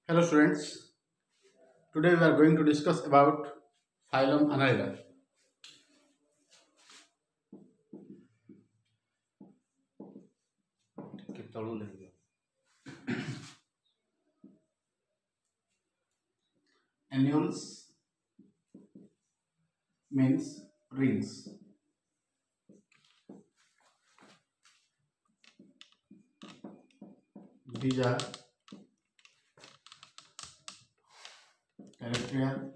Hello students, today we are going to discuss about phylum Annelida. Annuals means rings. These are terrestrial,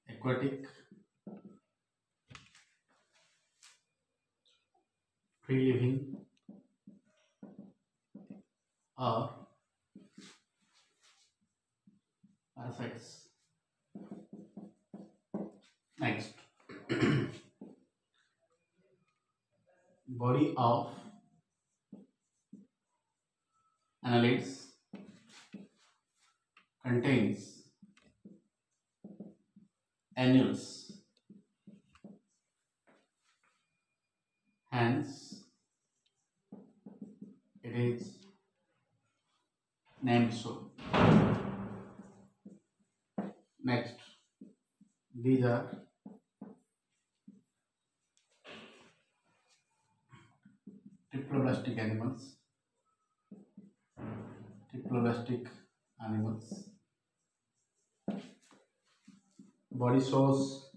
aquatic, free living or parasites. Next, body of annelids contains annuals, hence it is named so. Next, these are triploblastic animals. Body shows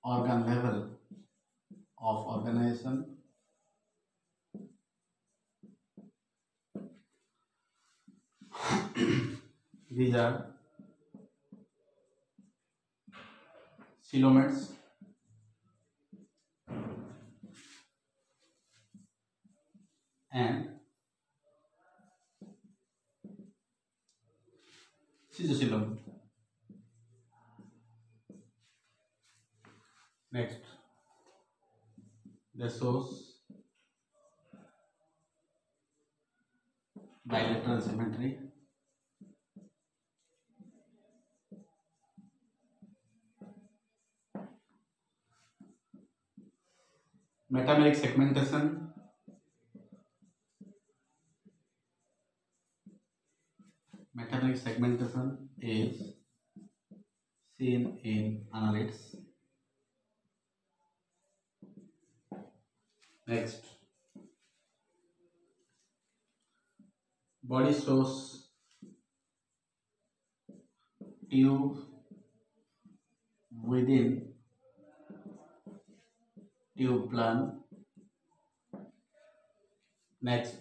organ level of organization. These are coelomates, and schizocoelom. Next, this shows bilateral symmetry. Metameric segmentation. Metameric segmentation is seen in annelids. Next, body shows tube within tube plan. Next,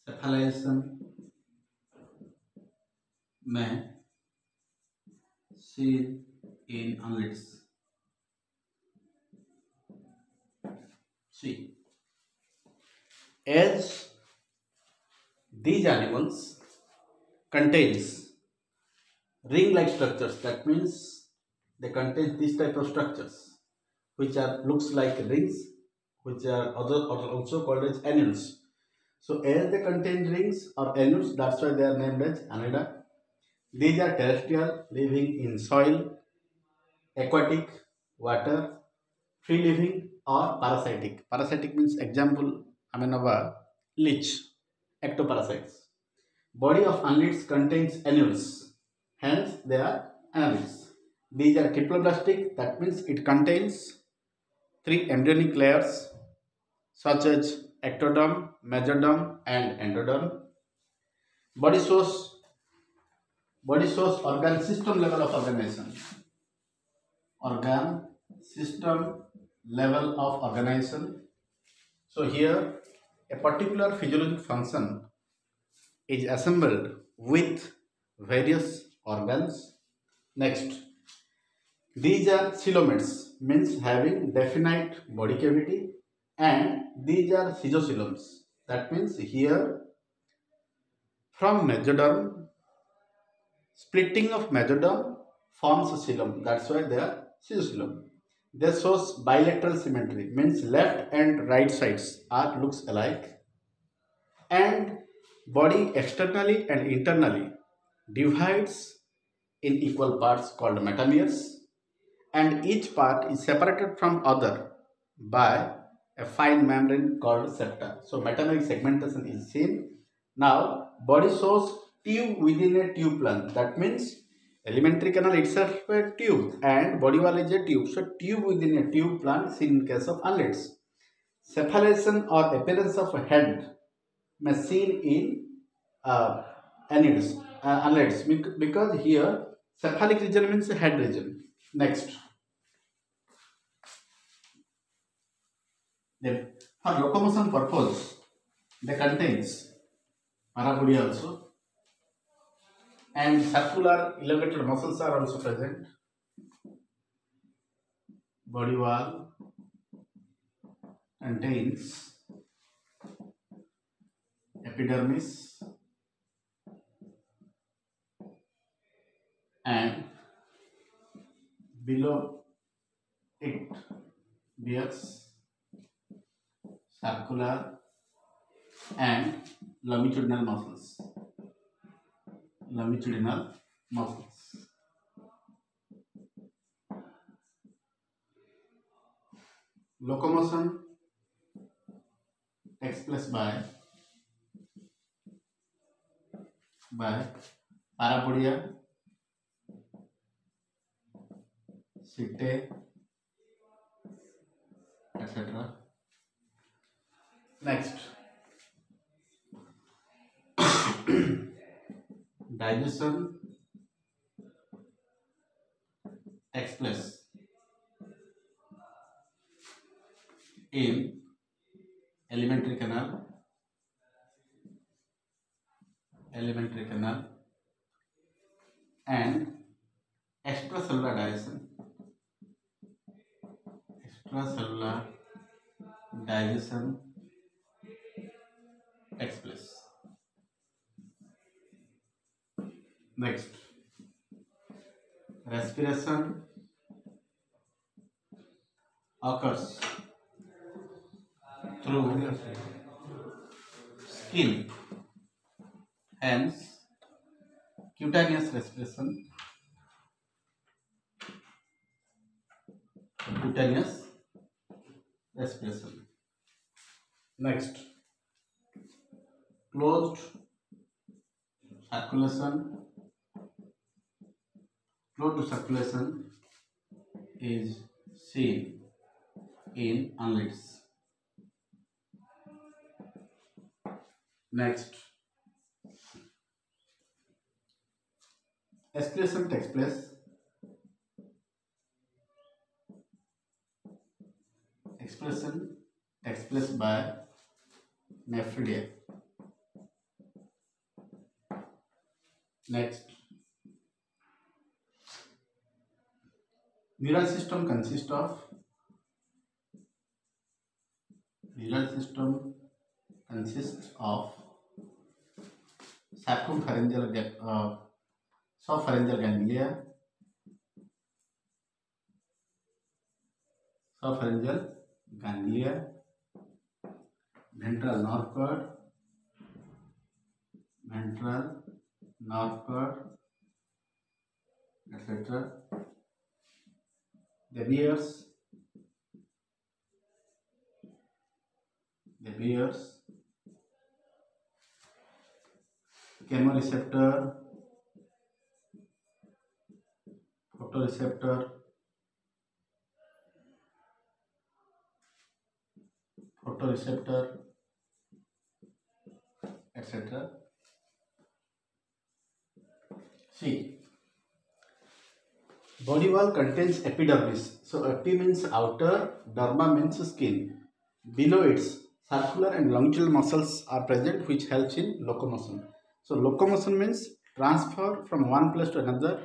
cephalization may seen in annelids. See, as these animals contains ring-like structures, that means they contain this type of structures which are looks like rings, which are also called as annuals. So as they contain rings or annuals, that's why they are named as annelida. These are terrestrial, living in soil, aquatic, water, free living or parasitic. Parasitic means example Amenova, leech, ectoparasites. Body of annelids contains annuals, hence they are annelids. These are triploblastic, that means it contains three embryonic layers such as ectoderm, mesoderm and endoderm. Body shows organ system level of organization. Organ system level of organization. So here a particular physiologic function is assembled with various organs. Next, these are coelomates, means having definite body cavity, and these are schizocoeloms, that means here from mesoderm, splitting of mesoderm forms a coelom, that's why they are schizocoelom. This shows bilateral symmetry, means left and right sides are looks alike, and body externally and internally divides in equal parts called metameres. and each part is separated from other by a fine membrane called septa. So metameric segmentation is seen. Now body shows tube within a tube plan. That means alimentary canal itself a tube and body wall is a tube. So tube within a tube plant seen in case of annelids. Cephalation or appearance of a head may seen in annelids because here cephalic region means head region. Next. Then, for locomotion purpose, they contains parapodia also, and circular elongated muscles are also present. Body wall contains epidermis and below it bears circular and longitudinal muscles. Locomotion takes place by parapodia, setae, etc. Next, digestion takes place in alimentary canal, and extracellular digestion takes place. Next, respiration occurs through skin, hence cutaneous respiration. Next, closed circulation is seen in annelids. Next, excretion takes place. Expression takes place by nephridia. Next, neural system consists of subpharyngeal ganglia, ventral nerve cord, etc. The bears chemoreceptor, photoreceptor, etc. See, body wall contains epidermis. So epi means outer, derma means skin. Below it, circular and longitudinal muscles are present which helps in locomotion. So locomotion means transfer from one place to another.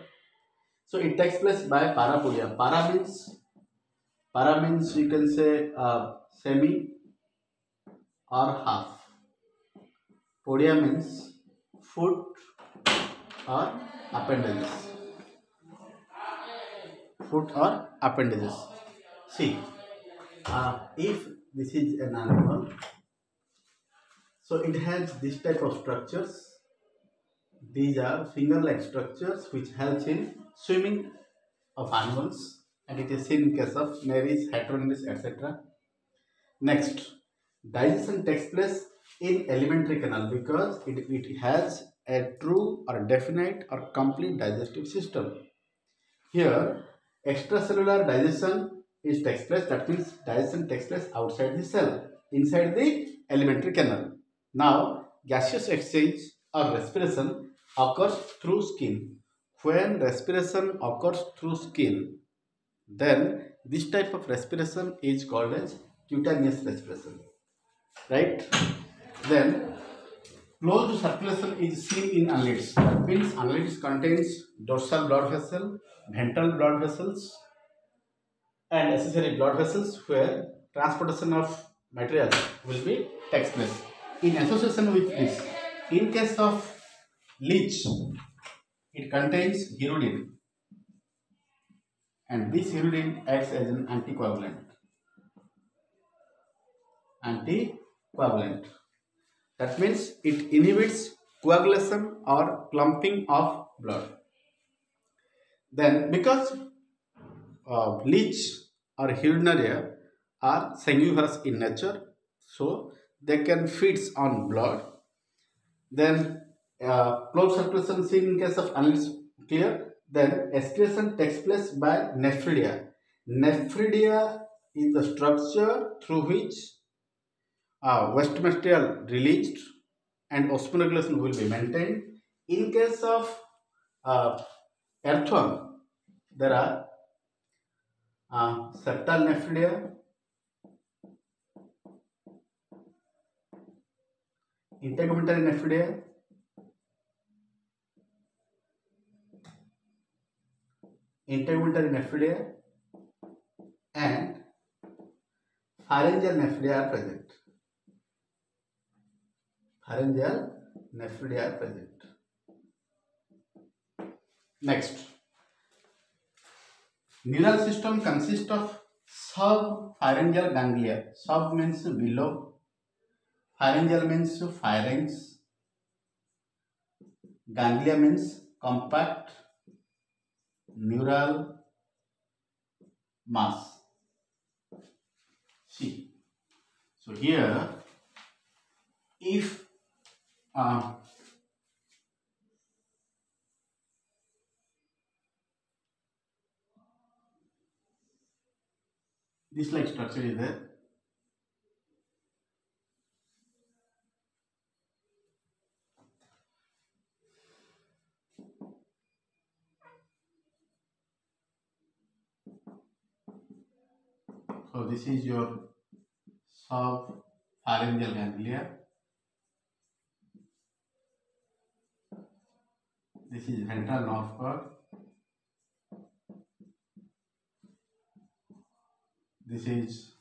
So it takes place by parapodia. Para means you can say semi or half. Podia means foot or appendages. See, if this is an animal, so it has this type of structures. These are finger-like structures which helps in swimming of animals. and it is seen in case of mares, heteroneres, etc. Next, digestion takes place in alimentary canal because it has a true or definite or complete digestive system. Here, extracellular digestion is takes place. That means digestion takes place outside the cell, inside the alimentary canal. Now, gaseous exchange or respiration occurs through skin. When respiration occurs through skin, then this type of respiration is called as cutaneous respiration, right? Then closed circulation is seen in annelids. That means annelids contains dorsal blood vessel, ventral blood vessels, and accessory blood vessels where transportation of material will be takes place. In association with this, in case of leech, it contains hirudin, and this hirudin acts as an anticoagulant. Anticoagulant. That means it inhibits coagulation or clumping of blood. Then, because leech or hirudinaria are sanguivorous in nature, so they can feed on blood. Then, closed circulation seen in case of annelids clear. Then, excretion takes place by nephridia. Nephridia is the structure through which waste material released and osmoregulation will be maintained. In case of earthworm, there are septal nephridia, integumentary nephridia, and pharyngeal nephridia are present. Next, neural system consists of subpharyngeal ganglia. Sub means below, pharyngeal means pharynx, ganglia means compact neural mass. See, so here, if this like structure is there, so this is your subpharyngeal ganglia. This is ventral nerve cord. This is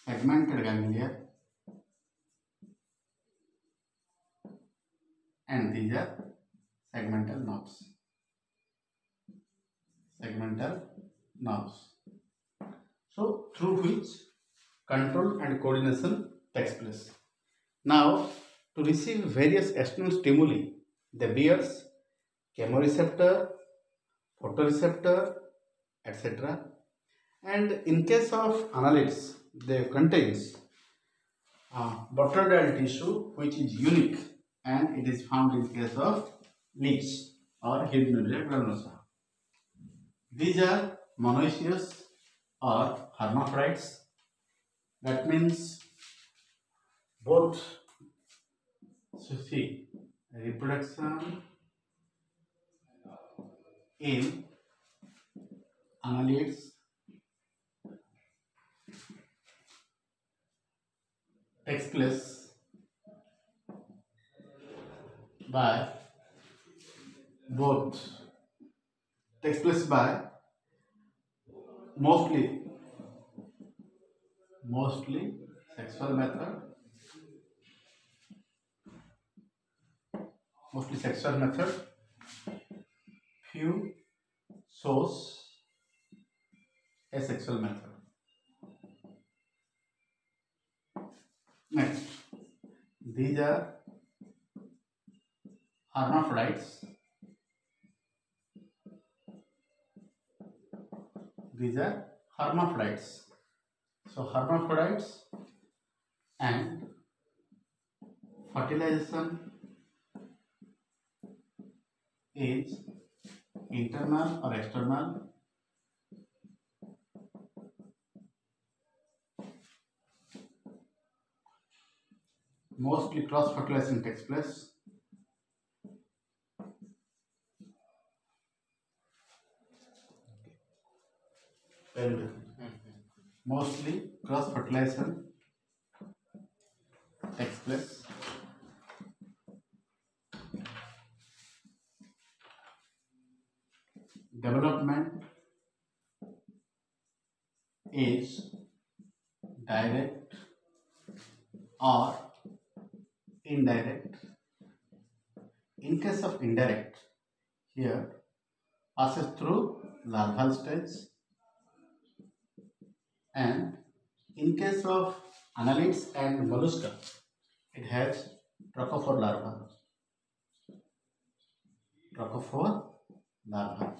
segmented ganglia, and these are segmental nerves. So through which control and coordination takes place. Now, to receive various external stimuli, the bears chemoreceptor, photoreceptor, etc. And in case of annelids, they contains botryodal tissue which is unique, and it is found in case of leech or Hirudinaria granulosa. These are monoecious or hermaphrodites. That means both, so see, reproduction in annelids takes place by mostly sexual method, few shows asexual method. Next, these are hermaphrodites. these are hermaphrodites. So hermaphrodites and fertilization is internal or external. Mostly cross fertilization takes place. Mostly cross fertilization takes place. Development is direct or indirect. In case of indirect, here passes through larval stage, and in case of annelids and mollusca, it has trophophore larva. Trophophore larva.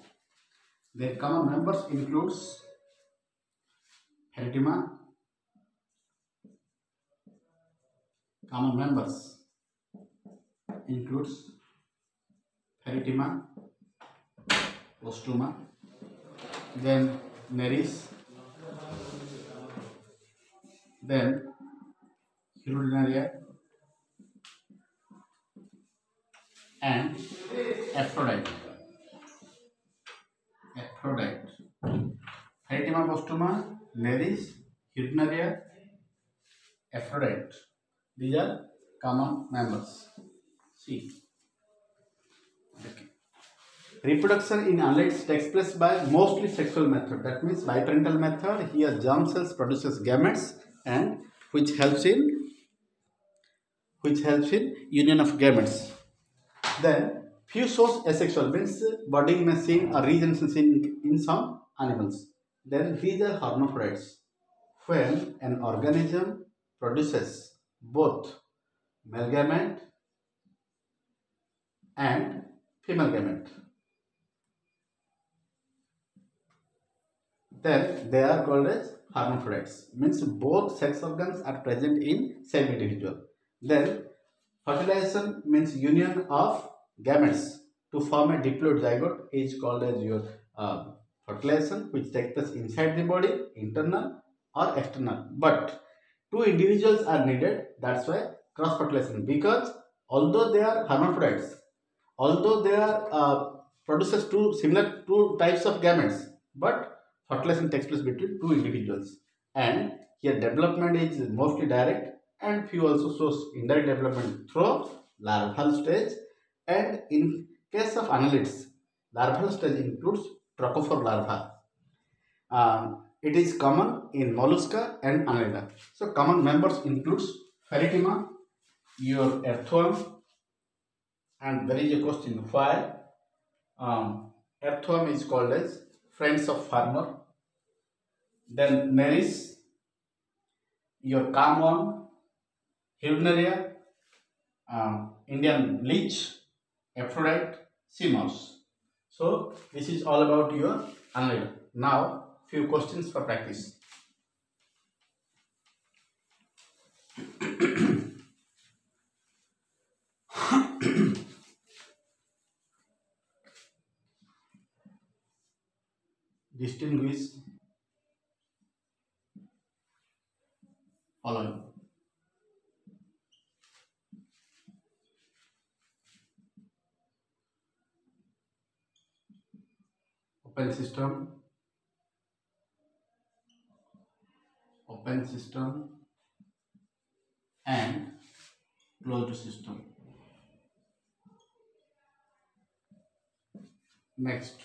Their common members includes Pheretima. Common members includes Pheretima, Ostuma, then Neris, then Hirudinaria, and Aphrodite. Pheretima, Ostuma, Neris, Hirudinaria, Aphrodite. These are common members. See. Okay. Reproduction in annelids takes place by mostly sexual method. That means biparental method. Here germ cells produces gametes, and which helps in union of gametes. Then few source asexual, means budding may seen or regeneration seen in some animals. Then these are hermaphrodites. When an organism produces both male gamete and female gamete, then they are called as hermaphrodites. Means both sex organs are present in same individual. Then fertilization means union of gametes to form a diploid zygote is called as your fertilization, which takes place inside the body, internal or external. But two individuals are needed. That's why cross fertilization, because although they are hermaphrodites, although they are produces two types of gametes, but fertilization takes place between two individuals. And here development is mostly direct, and few also shows indirect development through larval stage. And in case of annelids, larval stage includes trophophore larva. It is common in mollusca and annelida. So common members includes Pheretima, your earthworm, and there is a question why earthworm is called as friends of farmer. Then Neris, your calmworm, Hirudinaria, Indian leech, Aphrodite, sea mouse. So this is all about your annelida. Now few questions for practice. Distinguish following. Open system and closed system. Next,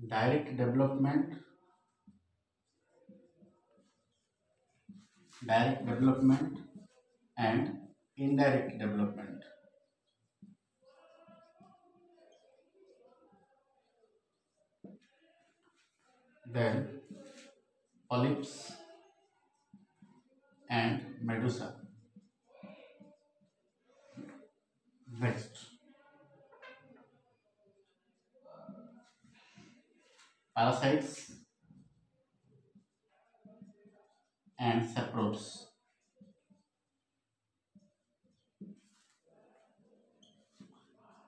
direct development and indirect development. Then polyps and medusa. Next, parasites and saprops.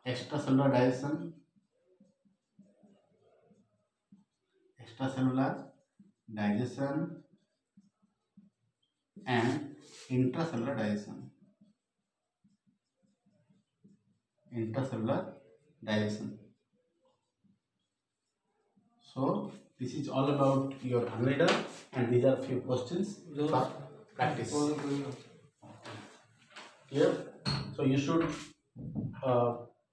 Extracellular digestion, extracellular digestion and intracellular digestion. Intracellular digestion. So this is all about your unreader, and these are few questions for practice. Here, so you should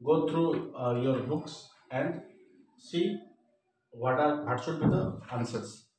go through your books and see what should be the answers.